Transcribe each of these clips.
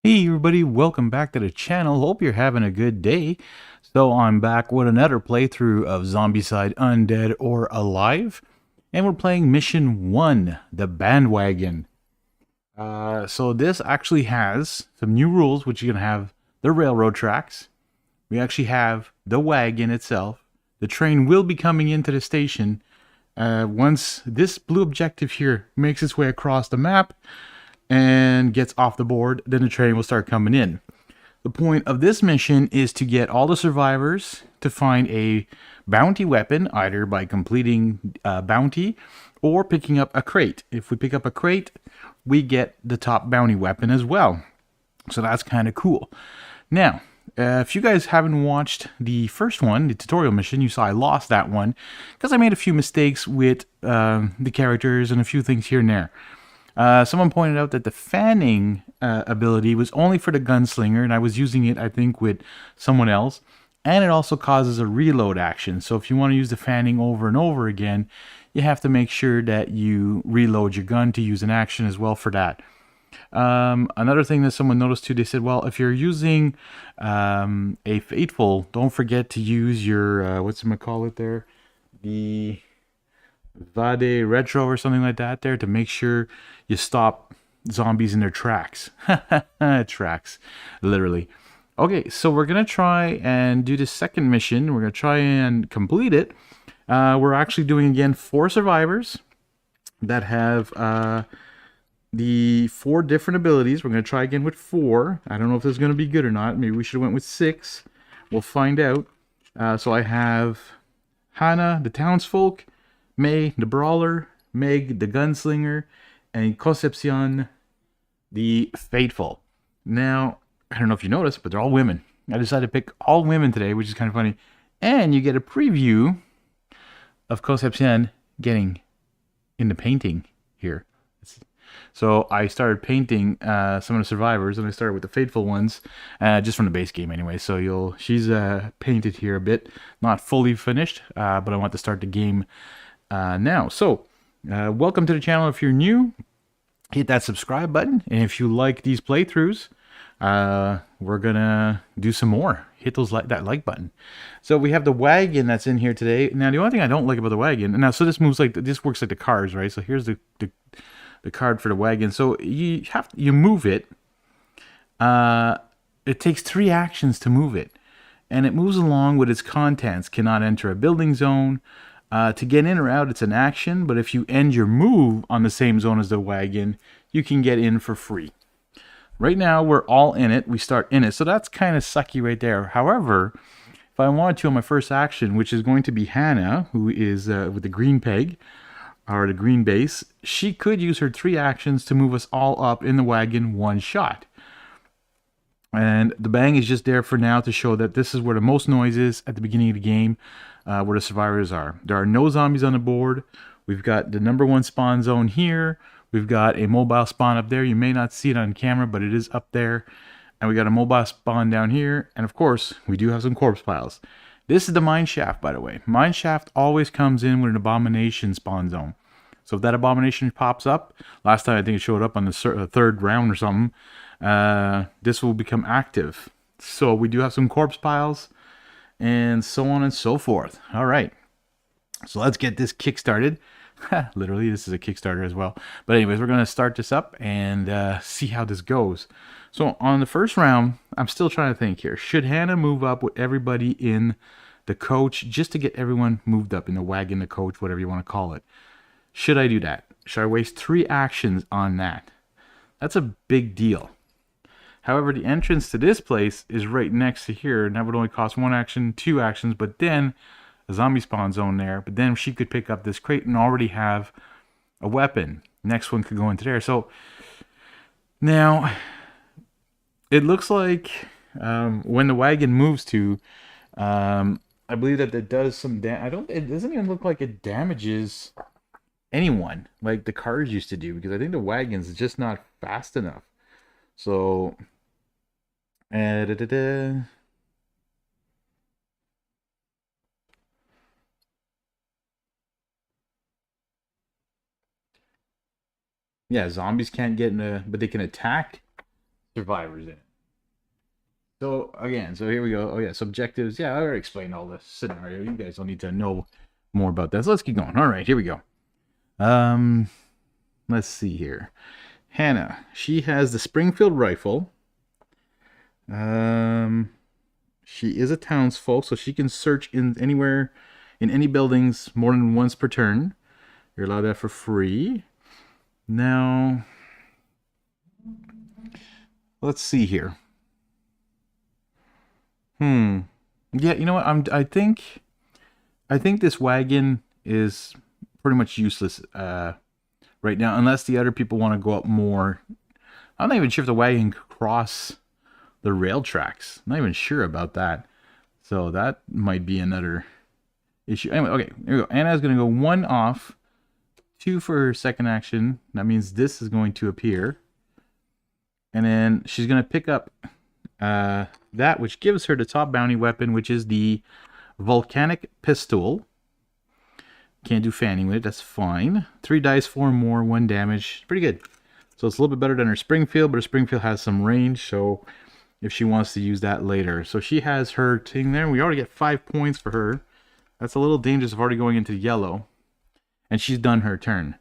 Hey everybody, welcome back to the channel. Hope you're having a good day. So I'm back with another playthrough of Zombicide Undead or Alive. And we're playing Mission 1, the Bandwagon. So this actually has some new rules, which you're going to have the railroad tracks. We actually have the wagon itself. The train will be coming into the station once this blue objective here makes its way across the map and gets off the board, then the train will start coming in. The point of this mission is to get all the survivors to find a bounty weapon, either by completing a bounty or picking up a crate. If we pick up a crate, we get the top bounty weapon as well. So that's kind of cool. Now, if you guys haven't watched the first one, the tutorial mission, you saw I lost that one because I made a few mistakes with the characters and a few things here and there. Someone pointed out that the fanning ability was only for the gunslinger, and I was using it, I think, with someone else. And it also causes a reload action. So if you want to use the fanning over and over again, you have to make sure that you reload your gun to use an action as well for that. Another thing that someone noticed too, they said, well, if you're using a faithful, don't forget to use your, what's it call it there? The Vade Retro or something like that there to make sure you stop zombies in their tracks. Tracks, literally. Okay, so we're going to try and do this second mission. We're going to try and complete it. We're actually doing, again, 4 survivors that have the 4 different abilities. We're going to try again with 4. I don't know if this is going to be good or not. Maybe we should have went with 6. We'll find out. So I have Hannah, the townsfolk, May, the brawler, Meg, the gunslinger, and Concepcion, the faithful. Now, I don't know if you noticed, but they're all women. I decided to pick all women today, which is kind of funny. And you get a preview of Concepcion getting in the painting here. So I started painting some of the survivors, and I started with the faithful ones, just from the base game anyway. So she's painted here a bit, not fully finished, but I want to start the game now. So welcome to the channel. If you're new, hit that subscribe button, and if you like these playthroughs, we're gonna do some more. Hit that like button. So we have the wagon that's in here today. Now the only thing I don't like about the wagon, now so this moves like this, works like the cars, right? So here's the card for the wagon. So you move it. It takes 3 actions to move it, and it moves along with its contents. Cannot enter a building zone. To get in or out, it's an action, but if you end your move on the same zone as the wagon, you can get in for free. Right now, we're all in it. We start in it, so that's kind of sucky right there. However, if I wanted to on my first action, which is going to be Hannah, who is with the green peg, or the green base, she could use her 3 actions to move us all up in the wagon one shot. And the bang is just there for now to show that this is where the most noise is at the beginning of the game, where the survivors are. There are no zombies on the board. We've got the #1 spawn zone here. We've got a mobile spawn up there. You may not see it on camera, but it is up there. And we got a mobile spawn down here. And of course, we do have some corpse piles. This is the mine shaft, by the way. Mine shaft always comes in with an abomination spawn zone. So if that abomination pops up, last time I think it showed up on the 3rd round or something, this will become active. So we do have some corpse piles and so on and so forth. All right, so let's get this kick started. Literally, this is a Kickstarter as well. But anyways, we're going to start this up and see how this goes. So on the first round, I'm still trying to think here. Should Hannah move up with everybody in the coach just to get everyone moved up in the wagon, the coach, whatever you want to call it? Should I do that? Should I waste 3 actions on that? That's a big deal. However, the entrance to this place is right next to here, and that would only cost 1 action, 2 actions, but then a zombie spawn zone there. But then she could pick up this crate and already have a weapon. Next one could go into there. So now it looks like when the wagon moves to, I believe that it does some damage. It doesn't even look like it damages anyone like the cars used to do, because I think the wagon's just not fast enough. So yeah, zombies can't get in a, but they can attack survivors in it. So again, so here we go. Oh yeah, subjectives. Yeah, I already explained all this scenario. You guys don't need to know more about that. So let's keep going. All right, here we go. Let's see here. Hannah, she has the Springfield rifle. She is a townsfolk, so she can search in anywhere, in any buildings more than once per turn. You're allowed that for free. Now, let's see here. Yeah, you know what? I think this wagon is pretty much useless right now, unless the other people want to go up more. I'm not even sure if the wagon can cross the rail tracks. I'm not even sure about that. So that might be another issue. Anyway, okay, here we go. Anna's going to go 1 off, 2 for her second action. That means this is going to appear. And then she's going to pick up that, which gives her the top bounty weapon, which is the volcanic pistol. Can't do fanning with it, that's fine. 3 dice, 4 more, 1 damage. Pretty good. So it's a little bit better than her Springfield, but her Springfield has some range, so if she wants to use that later. So she has her thing there. We already get 5 points for her. That's a little dangerous of already going into yellow. And she's done her turn.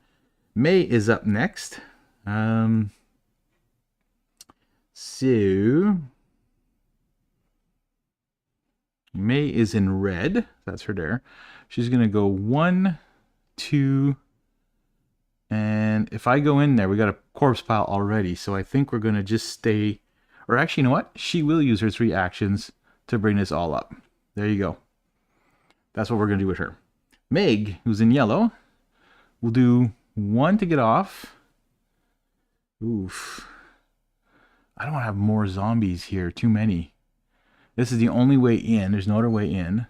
May is up next. So May is in red. That's her there. She's going to go 1, 2, and if I go in there, we got a corpse pile already. So I think we're going to just stay. Or actually, you know what? She will use her 3 actions to bring this all up. There you go. That's what we're going to do with her. Meg, who's in yellow, will do 1 to get off. Oof. I don't want to have more zombies here. Too many. This is the only way in. There's no other way in.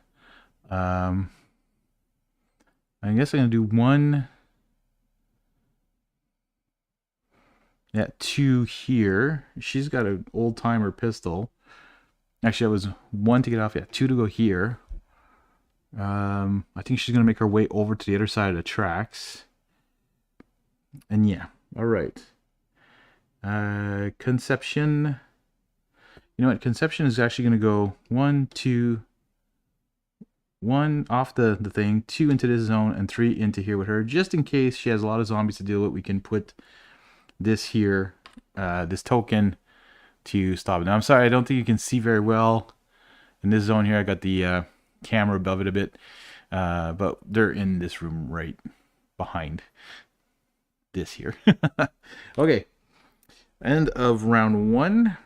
I guess I'm going to do 1. Yeah, 2 here. She's got an old-timer pistol. Actually, that was 1 to get off. Yeah, 2 to go here. I think she's going to make her way over to the other side of the tracks. And yeah, all right. Conception. You know what? Conception is actually going to go 1, 2, 1 off the thing, 2 into this zone, and 3 into here with her. Just in case she has a lot of zombies to deal with, we can put this here, this token to stop it. Now, I'm sorry, I don't think you can see very well in this zone here. I got the camera above it a bit, but they're in this room right behind this here. Okay, end of round 1.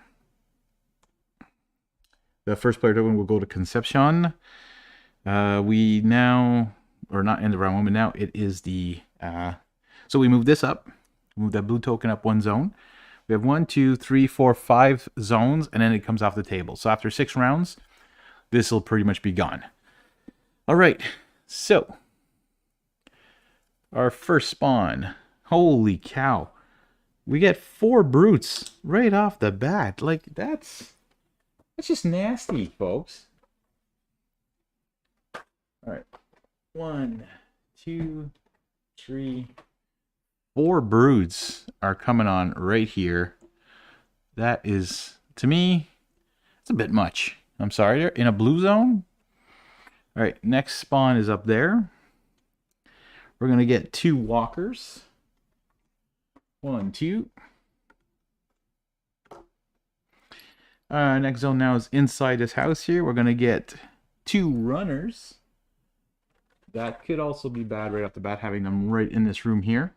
The first player token will go to Concepcion. We now, or not end of round 1, but now it is the, so we move this up, move that blue token up 1 zone. We have 1, 2, 3, 4, 5 zones, and then it comes off the table. So after 6 rounds, this will pretty much be gone. All right, so our first spawn. Holy cow. We get 4 brutes right off the bat. Like, that's just nasty, folks. All right. 1, 2, 3, 4 broods are coming on right here. That is, to me, it's a bit much. I'm sorry, they're in a blue zone. All right, next spawn is up there. We're going to get 2 walkers. 1, 2. Next zone now is inside this house here. We're going to get 2 runners. That could also be bad right off the bat, having them right in this room here.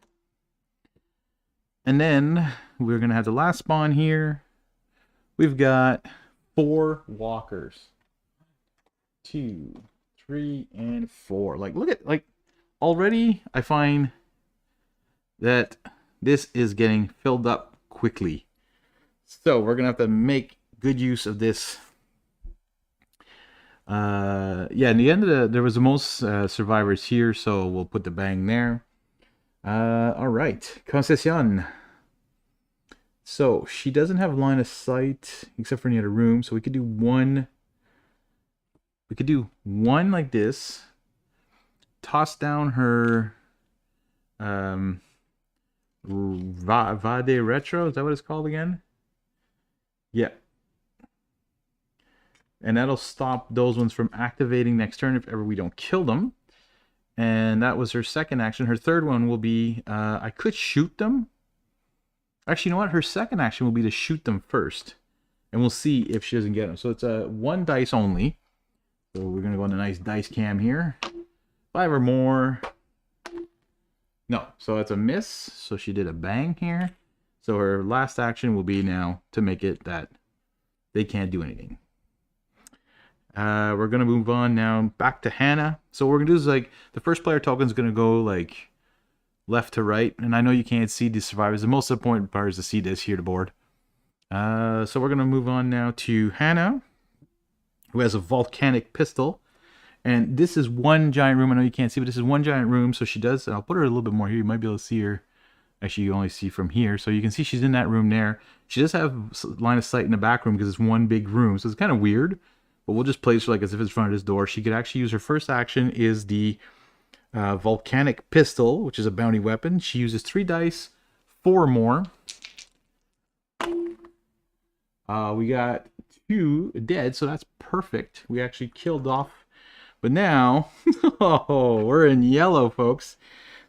And then we're going to have the last spawn here. We've got 4 walkers. 2, 3, and 4. Like, look at, like, already I find that this is getting filled up quickly. So we're going to have to make good use of this. Yeah, in the end of there was the most survivors here, so we'll put the bang there. All right, Concession. So she doesn't have line of sight except for in the other room, so we could do 1. We could do 1 like this. Toss down her Vade Retro. Is that what it's called again? Yeah. And that'll stop those ones from activating next turn if ever we don't kill them. And that was her second action. Her third one will be, I could shoot them. Actually, you know what? Her second action will be to shoot them first. And we'll see if she doesn't get them. So it's a 1 dice only. So we're going to go on a nice dice cam here. 5 or more. No, so it's a miss. So she did a bang here. So her last action will be now to make it that they can't do anything. We're going to move on now back to Hannah. So what we're going to do is like the first player token is going to go like left to right. And I know you can't see the survivors. The most important part is to see this here, the board. So we're going to move on now to Hannah, who has a volcanic pistol. And this is one giant room. I know you can't see, but this is one giant room. So she does, I'll put her a little bit more here. You might be able to see her. Actually, you only see from here. So you can see she's in that room there. She does have line of sight in the back room because it's one big room. So it's kind of weird. But we'll just place her like as if it's in front of this door. She could actually use her first action is the volcanic pistol, which is a bounty weapon. She uses 3 dice, 4 more. We got 2 dead, so that's perfect. We actually killed off. But now, oh, we're in yellow, folks.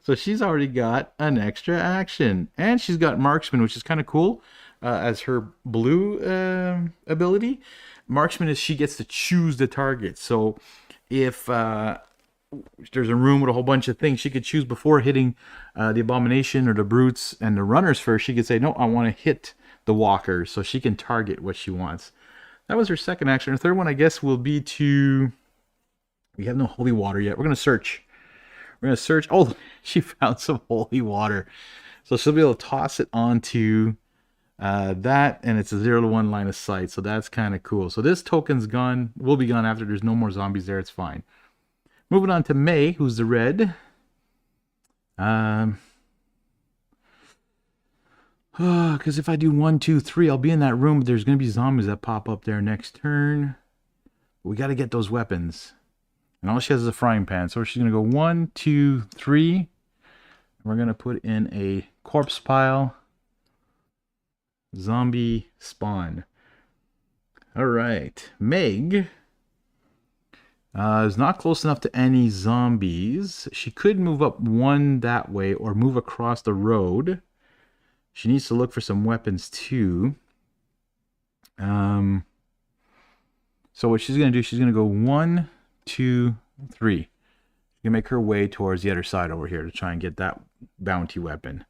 So she's already got an extra action. And she's got marksman, which is kind of cool as her blue ability. Marksman is she gets to choose the target. So if there's a room with a whole bunch of things, she could choose before hitting the Abomination or the Brutes and the Runners first. She could say, no, I want to hit the Walkers. So she can target what she wants. That was her second action. Her third one, I guess, will be to... We have no holy water yet. We're going to search. We're going to search. Oh, she found some holy water. So she'll be able to toss it onto that, and it's a 0 to 1 line of sight. So that's kind of cool. So this token's gone. Will be gone after there's no more zombies there. It's fine. Moving on to May, who's the red. Because if I do 1, 2, 3, I'll be in that room. But there's going to be zombies that pop up there next turn. We got to get those weapons. And all she has is a frying pan. So she's going to go 1, 2, 3. And we're going to put in a corpse pile. Zombie spawn. All right. Meg is not close enough to any zombies. She could move up 1 that way or move across the road. She needs to look for some weapons too. So what she's going to do, she's going to go 1, 2, 3. She's going to make her way towards the other side over here to try and get that bounty weapon.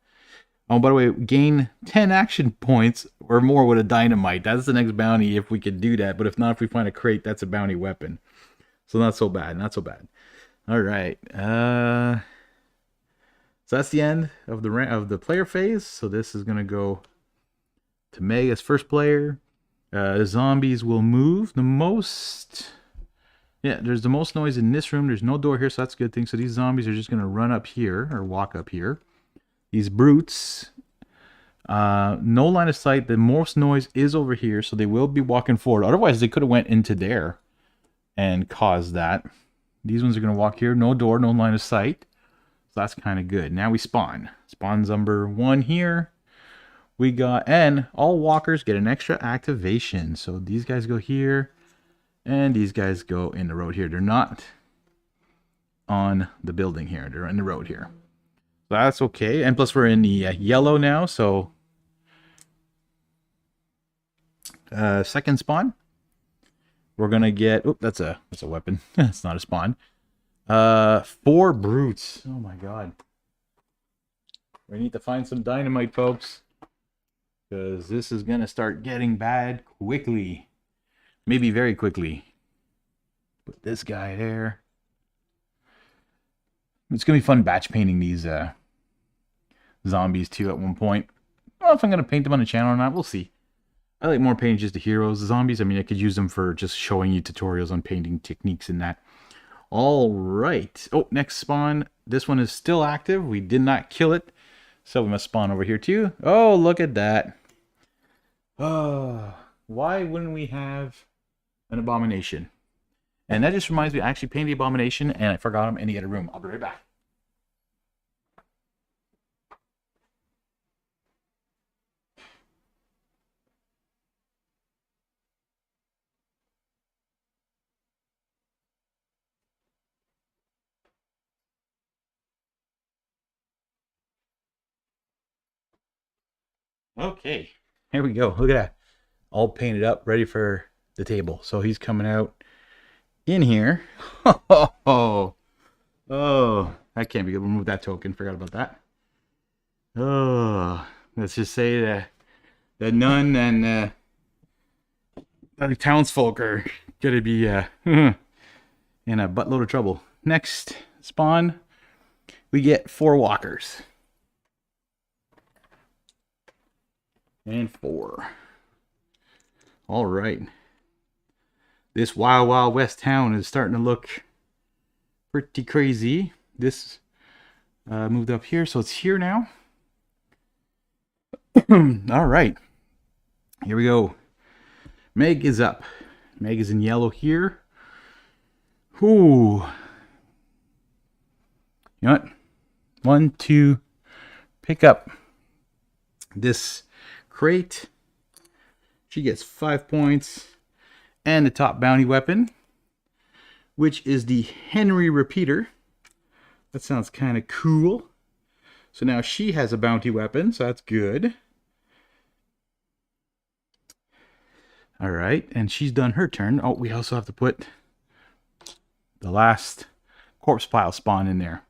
Oh, by the way, gain 10 action points or more with a dynamite. That's the next bounty if we could do that. But if not, if we find a crate, that's a bounty weapon. So not so bad, not so bad. All right. So that's the end of the player phase. So this is going to go to Meg as first player. The zombies will move the most. Yeah, there's the most noise in this room. There's no door here, so that's a good thing. So these zombies are just going to run up here or walk up here. These brutes, no line of sight. The most noise is over here, so they will be walking forward. Otherwise, they could have went into there and caused that. These ones are going to walk here. No door, no line of sight. So that's kind of good. Now we spawn. Spawn's number 1 here. We got, and all walkers get an extra activation. So these guys go here, and these guys go in the road here. They're not on the building here. They're in the road here. So that's okay. And plus we're in the yellow now, so second spawn. We're gonna get, oh, that's a weapon. It's not a spawn. 4 brutes. Oh my god. We need to find some dynamite, folks. Because this is gonna start getting bad quickly. Maybe very quickly. Put this guy there. It's going to be fun batch painting these zombies too at one point. I don't know if I'm going to paint them on the channel or not. We'll see. I like more painting just the heroes. The zombies, I mean, I could use them for just showing you tutorials on painting techniques and that. All right. Oh, next spawn. This one is still active. We did not kill it. So we must spawn over here too. Oh, look at that. Oh, why wouldn't we have an Abomination? And that just reminds me, I actually painted the Abomination and I forgot him in the other room. I'll be right back. Okay, here we go. Look at that. All painted up, ready for the table. So he's coming out in here. Oh, that can't be good. We'll remove that token. Forgot about that. Oh, let's just say that the nun and the townsfolk are gonna be in a buttload of trouble. Next spawn, we get 4 walkers. And 4. All right. This Wild Wild West town is starting to look pretty crazy. This moved up here, so it's here now. All right. Here we go. Meg is up. Meg is in yellow here. Ooh. You know what? 1, 2. Pick up this crate. She gets 5 points. And the top bounty weapon, which is the Henry Repeater. That sounds kind of cool. So now she has a bounty weapon, so that's good. All right, and she's done her turn. Oh, we also have to put the last corpse pile spawn in there.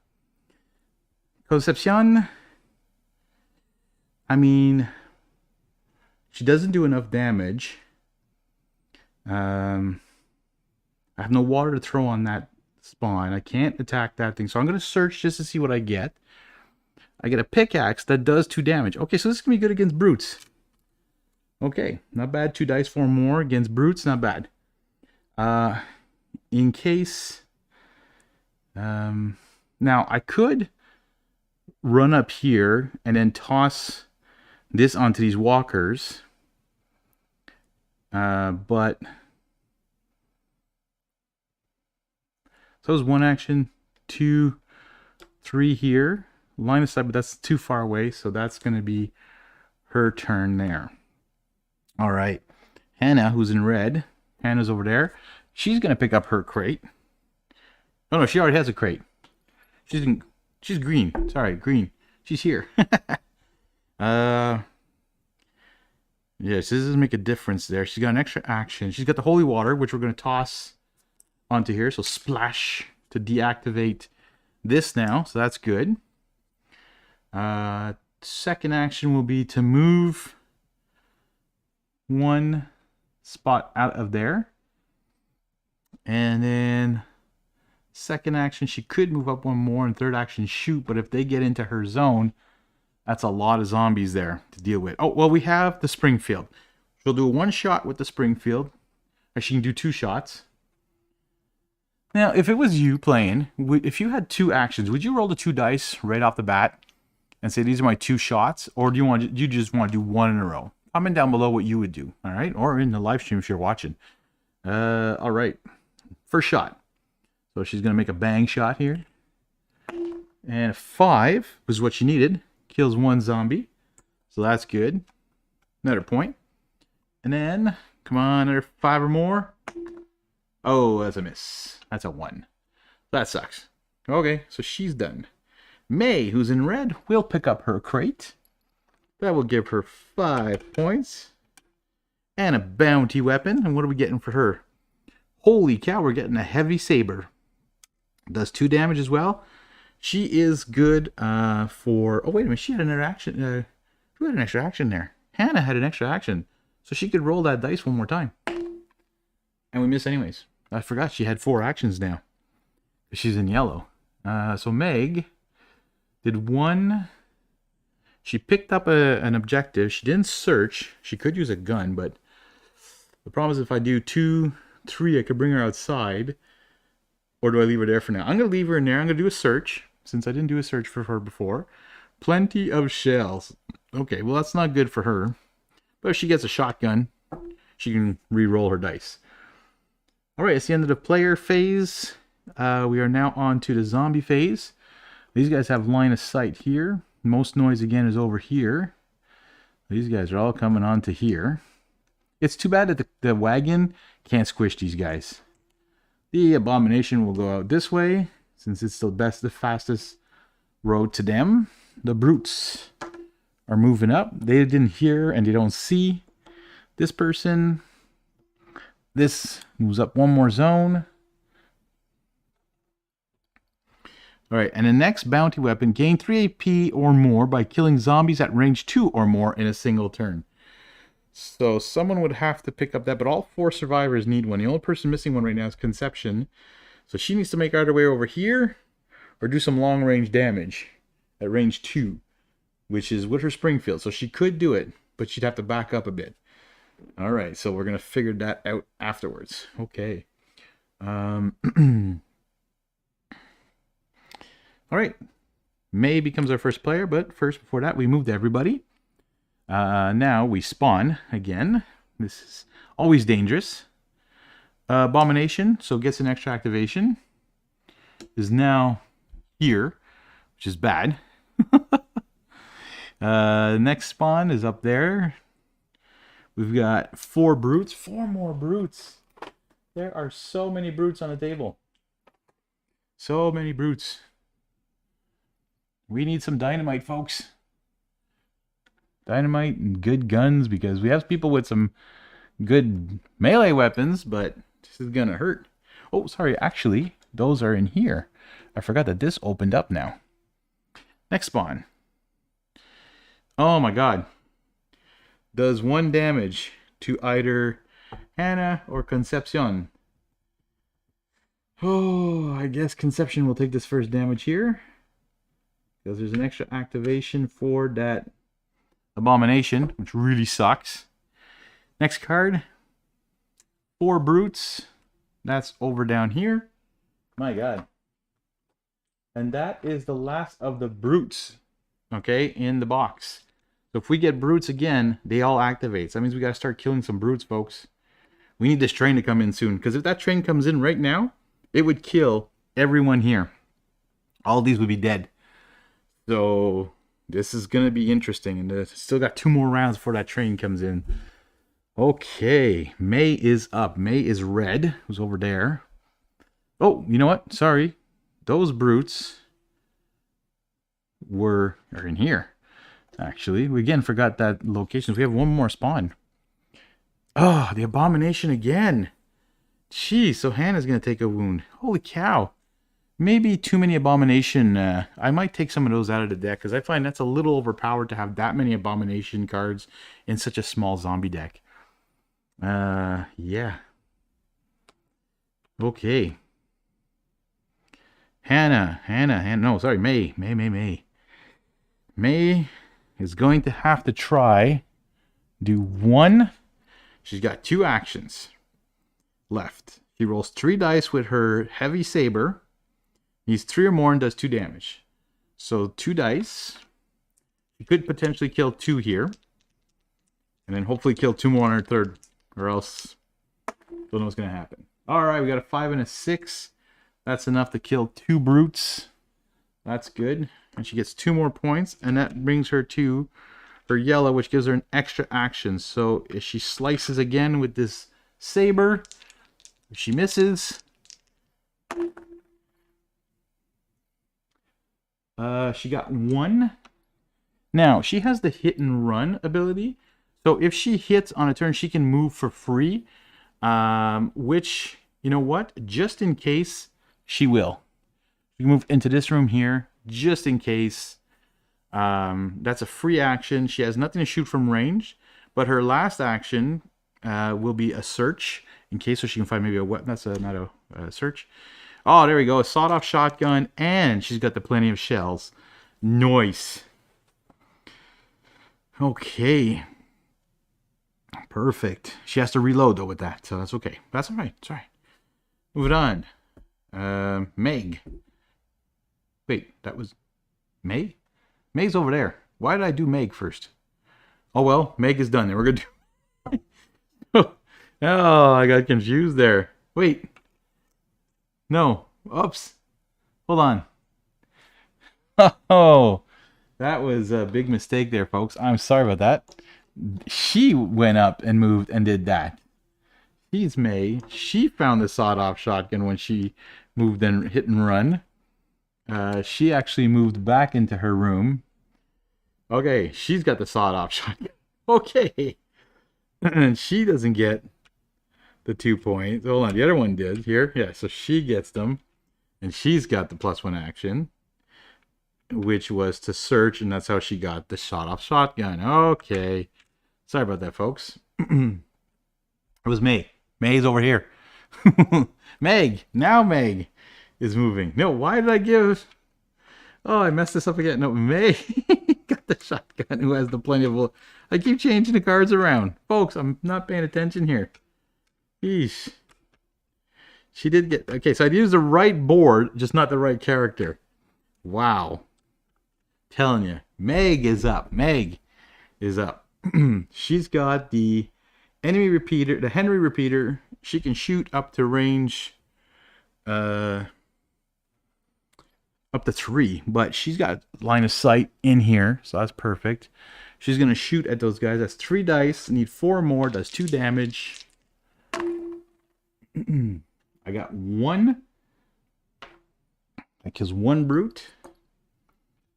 Concepcion, I mean, she doesn't do enough damage. I have no water to throw on that spawn. I can't attack that thing. So I'm going to search just to see what I get. I get a pickaxe that does 2 damage. Okay, so this is going to be good against brutes. Okay, not bad. 2 dice for more against brutes. Not bad. In case... now, I could run up here and then toss this onto these walkers. But so it was 1 action, 2, 3 here. Line of sight, but that's too far away, so that's going to be her turn there. All right. Hannah, who's in red. Hannah's over there. She's going to pick up her crate. Oh, no, she already has a crate. She's green. Sorry, green. She's here. Yes, this doesn't make a difference there. She's got an extra action. She's got the holy water, which we're going to toss onto here. So splash to deactivate this now. So that's good. Second action will be to move 1 spot out of there. And then second action, she could move up 1 more. And third action, shoot. But if they get into her zone... that's a lot of zombies there to deal with. Oh, well, we have the Springfield. She'll do 1 shot with the Springfield. Or she can do 2 shots. Now, if it was you playing, if you had 2 actions, would you roll the 2 dice right off the bat and say, these are my 2 shots? Or do you just want to do 1 in a row? Comment down below what you would do, all right? Or in the live stream if you're watching. All right. First shot. So she's going to make a bang shot here. And a 5 was what she needed. Kills 1 zombie. So that's good. Another point. And then, come on, another 5 or more. Oh, that's a miss. That's a 1. That sucks. Okay, so she's done. May, who's in red, will pick up her crate. That will give her 5 points. And a bounty weapon. And what are we getting for her? Holy cow, we're getting a heavy saber. Does 2 damage as well. She is good for... oh, wait a minute. She had another action. Who had an extra action there? Hannah had an extra action. So she could roll that dice 1 more time. And we miss anyways. I forgot she had 4 actions now. She's in yellow. So Meg did 1... she picked up an objective. She didn't search. She could use a gun, but... the problem is if I do 2, 3, I could bring her outside. Or do I leave her there for now? I'm going to leave her in there. I'm going to do a search, since I didn't do a search for her before. Plenty of shells. Okay, well, that's not good for her. But if she gets a shotgun, she can re-roll her dice. All right, it's the end of the player phase. We are now on to the zombie phase. These guys have line of sight here. Most noise, again, is over here. These guys are all coming on to here. It's too bad that the wagon can't squish these guys. The Abomination will go out this way, since it's the fastest road to them. The brutes are moving up. They didn't hear and they don't see this person. This moves up one more zone. All right, and the next bounty weapon, gain 3 AP or more by killing zombies at range 2 or more in a single turn. So someone would have to pick up that, but all 4 survivors need one. The only person missing one right now is Conception. So she needs to make either way over here or do some long range damage at range 2, which is with her Springfield. So she could do it, but she'd have to back up a bit. All right, so we're going to figure that out afterwards. Okay. All right, May becomes our first player, but first, before that, we moved everybody. Now we spawn again. This is always dangerous. Abomination, so gets an extra activation, is now here, which is bad. Next spawn is up there. We've got 4 brutes, 4 more brutes. There are so many brutes on the table. So many brutes. We need some dynamite, folks. Dynamite and good guns, because we have people with some good melee weapons, but this is gonna hurt. Oh, sorry, actually, those are in here. I forgot that this opened up now. Next spawn. Oh my god. Does 1 damage to either Hannah or Concepcion. Oh, I guess Conception will take this first damage here, because there's an extra activation for that Abomination, which really sucks. Next card, 4 brutes. That's over down here. My god. And that is the last of the brutes, okay, in the box. So if we get brutes again, they all activate. So that means we got to start killing some brutes, folks. We need this train to come in soon, because if that train comes in right now, it would kill everyone here. All these would be dead. So this is going to be interesting, and still got 2 more rounds before that train comes in. Okay, May is up. May is red, who's over there. Oh, you know what? Sorry. Those brutes are in here. Actually, we again forgot that location. We have 1 more spawn. Oh, the Abomination again. Jeez, so Hannah's going to take a wound. Holy cow. Maybe too many Abomination. I might take some of those out of the deck, because I find that's a little overpowered to have that many Abomination cards in such a small zombie deck. Yeah. Okay. Hannah. No, sorry, May. May is going to have to try do 1. She's got 2 actions left. She rolls 3 dice with her heavy saber. Needs 3 or more and does 2 damage. So 2 dice. You could potentially kill 2 here. And then hopefully kill 2 more on her third. Or else, don't know what's going to happen. Alright, we got a 5 and a 6. That's enough to kill 2 brutes. That's good. And she gets 2 more points. And that brings her to her yellow, which gives her an extra action. So if she slices again with this saber, if she misses, she got 1. Now, she has the hit and run ability. So if she hits on a turn, she can move for free. Which, you know what? Just in case, she will. She can move into this room here, just in case. That's a free action. She has nothing to shoot from range. But her last action will be a search, in case so she can find maybe a weapon. That's not a search. Oh, there we go. A sawed-off shotgun, and she's got the plenty of shells. Nice. Okay. Perfect. She has to reload, though, with that, so that's okay. That's all right. It's all right. Move it on. Meg. Wait, that was Meg? Meg's over there. Why did I do Meg first? Oh, well, Meg is done. Then we're going to do... Oh, I got confused there. Wait. No. Oops. Hold on. Oh, that was a big mistake there, folks. I'm sorry about that. She went up and moved and did that. She's May. She found the sawed-off shotgun when she moved and hit and run. She actually moved back into her room. Okay, she's got the sawed-off shotgun. Okay. And she doesn't get the 2 points. Hold on, the other one did here. Yeah, so she gets them. And she's got the +1 action, which was to search, and that's how she got the sawed-off shotgun. Okay. Sorry about that, folks. It was May. May's over here. Meg. Now Meg is moving. No, why did I give... Oh, I messed this up again. No, May got the shotgun who has the plenty of... I keep changing the cards around. Folks, I'm not paying attention here. Yeesh. She did get... Okay, so I'd use the right board, just not the right character. Wow. Telling you. Meg is up. Meg is up. She's got the enemy repeater, the Henry repeater. She can shoot up to range... up to 3, but she's got line of sight in here, so that's perfect. She's gonna shoot at those guys. That's 3 dice. Need 4 more. Does 2 damage. I got 1. That kills 1 brute.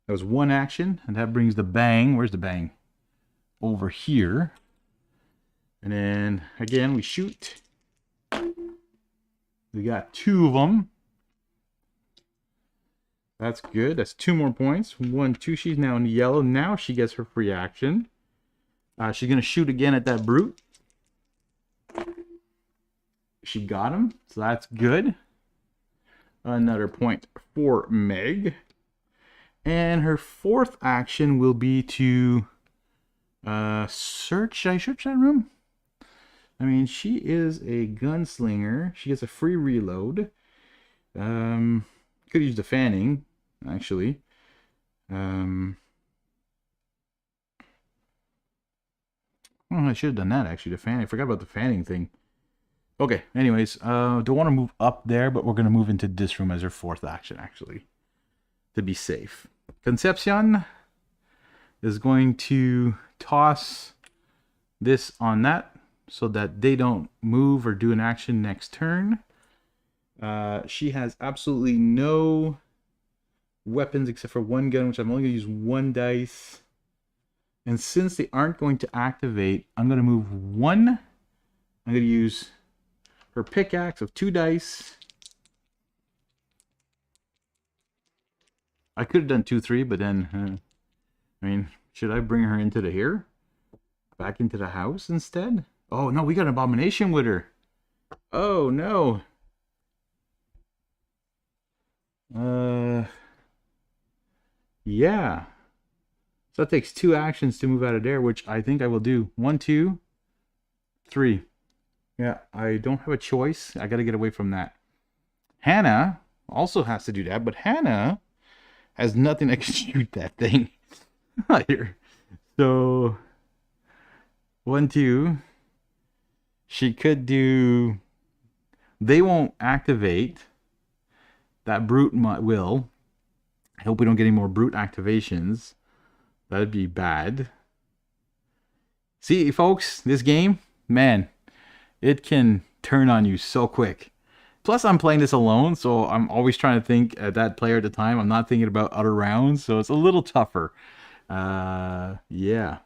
That was 1 action, and that brings the bang. Where's the bang? Over here. And then again we shoot. We got 2 of them. That's good. That's 2 more points. 1, 2. She's now in the yellow. Now she gets her free action. She's going to shoot again at that brute. She got him. So that's good. Another point for Meg. And her 4th action will be to search. Should I search that room? I mean, she is a gunslinger. She gets a free reload. Could use the fanning, actually. Oh, I should have done that, actually, the fanning. I forgot about the fanning thing. Okay, anyways, don't want to move up there, but we're going to move into this room as her 4th action, actually, to be safe. Concepcion is going to toss this on that so that they don't move or do an action next turn. She has absolutely no weapons except for 1 gun, which I'm only going to use 1 dice. And since they aren't going to activate, I'm going to move 1. I'm going to use her pickaxe of 2 dice. I could have done 2, 3, but then, I mean, should I bring her into the here? Back into the house instead? Oh, no, we got an Abomination with her. Oh, no. Yeah. So that takes 2 actions to move out of there, which I think I will do. 1, 2, 3. Yeah, I don't have a choice. I got to get away from that. Hannah also has to do that, but Hannah has nothing that can shoot that thing. Here. So 1, 2. She could do... They won't activate. That brute will. I hope we don't get any more brute activations. That'd be bad. See, folks, this game, man, it can turn on you so quick. Plus, I'm playing this alone, so I'm always trying to think at that player at the time. I'm not thinking about other rounds, so it's a little tougher. Yeah.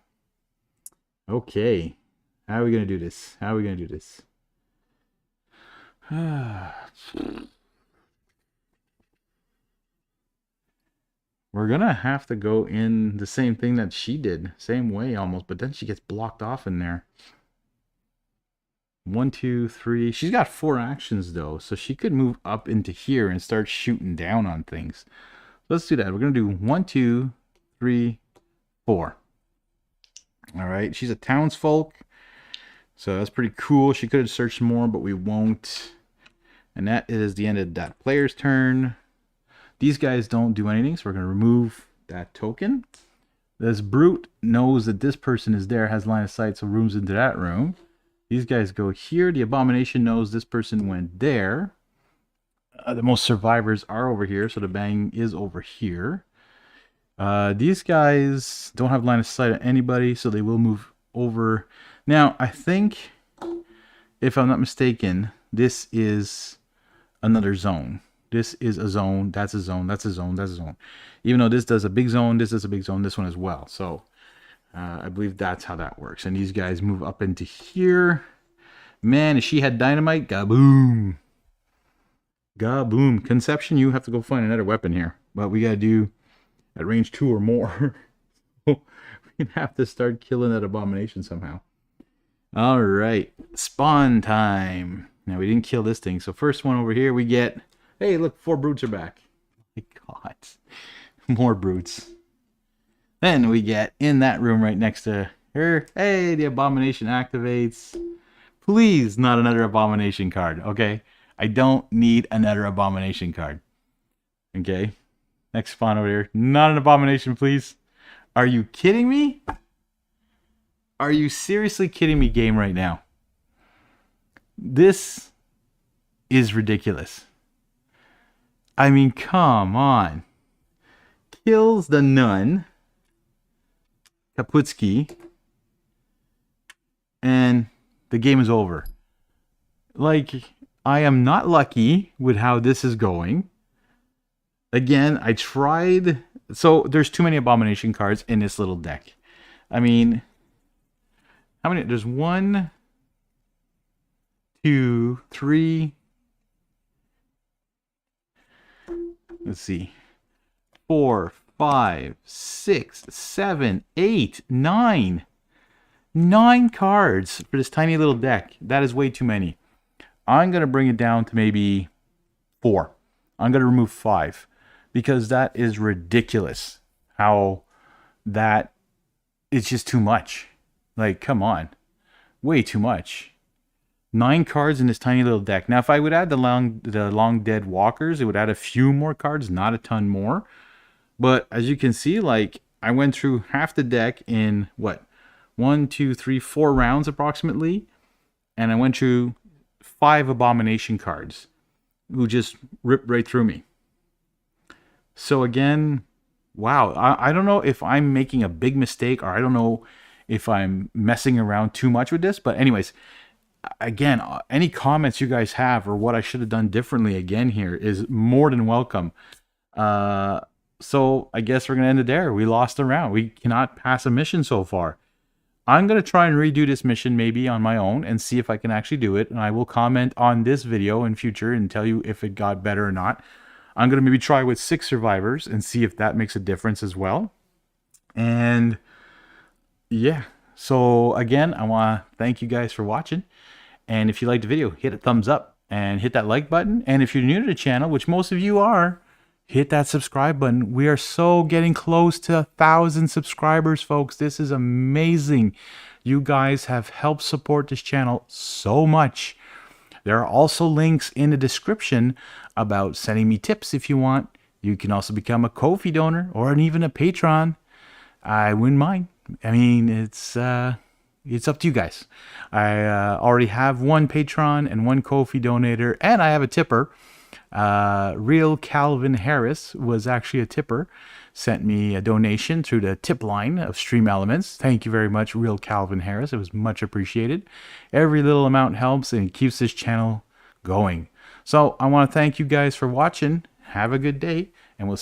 Okay. How are we going to do this? How are we going to do this? We're going to have to go in the same thing that she did. Same way almost, but then she gets blocked off in there. 1, 2, 3. She's got 4 actions though, so she could move up into here and start shooting down on things. Let's do that. We're going to do 1, 2, 3, 4. All right. She's a townsfolk, so that's pretty cool. She could have searched more, but we won't. And that is the end of that player's turn. These guys don't do anything, so we're going to remove that token. This brute knows that this person is there, has line of sight, so rooms into that room. These guys go here. The Abomination knows this person went there. The most survivors are over here, so the bang is over here. These guys don't have line of sight on anybody, so they will move over. Now, I think, if I'm not mistaken, this is another zone. This is a zone. That's a zone. That's a zone. That's a zone. Even though this does a big zone, this does a big zone. This one as well. So I believe that's how that works. And these guys move up into here. Man, if she had dynamite, gaboom. Gaboom. Conception, you have to go find another weapon here. But we got to do at range 2 or more. We're going to have to start killing that abomination somehow. All right. Spawn time. Now, we didn't kill this thing. So first one over here, we get... Hey, look, 4 brutes are back. My God. More brutes. Then we get in that room right next to her. Hey, the abomination activates. Please, not another abomination card, okay? I don't need another abomination card. Okay. Next spawn over here. Not an abomination, please. Are you kidding me? Are you seriously kidding me, game, right now? This is ridiculous. I mean, come on. Kills the nun. Kaputski. And the game is over. Like, I am not lucky with how this is going. Again, I tried... So, there's too many abomination cards in this little deck. I mean... How many? There's 1, 2, 3... Let's see. 4, 5, 6, 7, 8, 9. 9 cards for this tiny little deck. That is way too many. I'm going to bring it down to maybe 4. I'm going to remove 5. Because that is ridiculous. How that... It's just too much. Like, come on. Way too much. 9 cards in this tiny little deck. Now, if I would add the long dead walkers, it would add a few more cards, not a ton more. But as you can see, like, I went through half the deck in, what, 1, 2, 3, 4 rounds approximately. And I went through 5 abomination cards who just ripped right through me. So again, wow. I don't know if I'm making a big mistake, or I don't know if I'm messing around too much with this. But anyways... Again, any comments you guys have or what I should have done differently again here is more than welcome. So I guess we're going to end it there. We lost a round. We cannot pass a mission so far. I'm going to try and redo this mission maybe on my own and see if I can actually do it. And I will comment on this video in future and tell you if it got better or not. I'm going to maybe try with 6 survivors and see if that makes a difference as well. And yeah. So again, I want to thank you guys for watching. And if you liked the video, hit a thumbs up and hit that like button. And if you're new to the channel, which most of you are, hit that subscribe button. We are so getting close to 1,000 subscribers, folks. This is amazing. You guys have helped support this channel so much. There are also links in the description about sending me tips if you want. You can also become a Ko-fi donor or even a patron. I wouldn't mind. I mean, it's up to you guys. I already have 1 patron and 1 Ko-fi donator, and I have a tipper. Real Calvin Harris was actually a tipper. Sent me a donation through the tip line of Stream Elements. Thank you very much, Real Calvin Harris. It was much appreciated. Every little amount helps and keeps this channel going. So I want to thank you guys for watching. Have a good day.